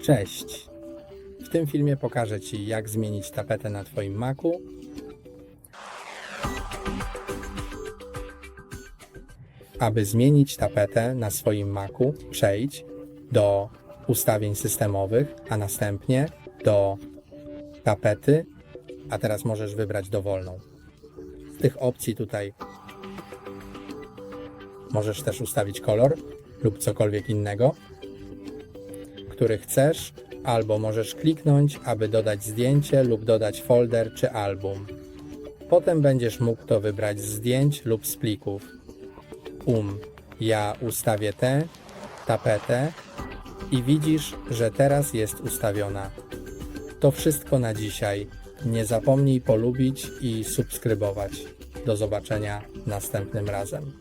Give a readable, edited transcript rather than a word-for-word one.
Cześć! W tym filmie pokażę Ci, jak zmienić tapetę na Twoim Macu. Aby zmienić tapetę na swoim Macu, przejdź do ustawień systemowych, a następnie do tapety, a teraz możesz wybrać dowolną. Z tych opcji tutaj możesz też ustawić kolor lub cokolwiek innego, który chcesz, albo możesz kliknąć, aby dodać zdjęcie lub dodać folder czy album. Potem będziesz mógł to wybrać z zdjęć lub z plików. Ja ustawię tę tapetę i widzisz, że teraz jest ustawiona. To wszystko na dzisiaj. Nie zapomnij polubić i subskrybować. Do zobaczenia następnym razem.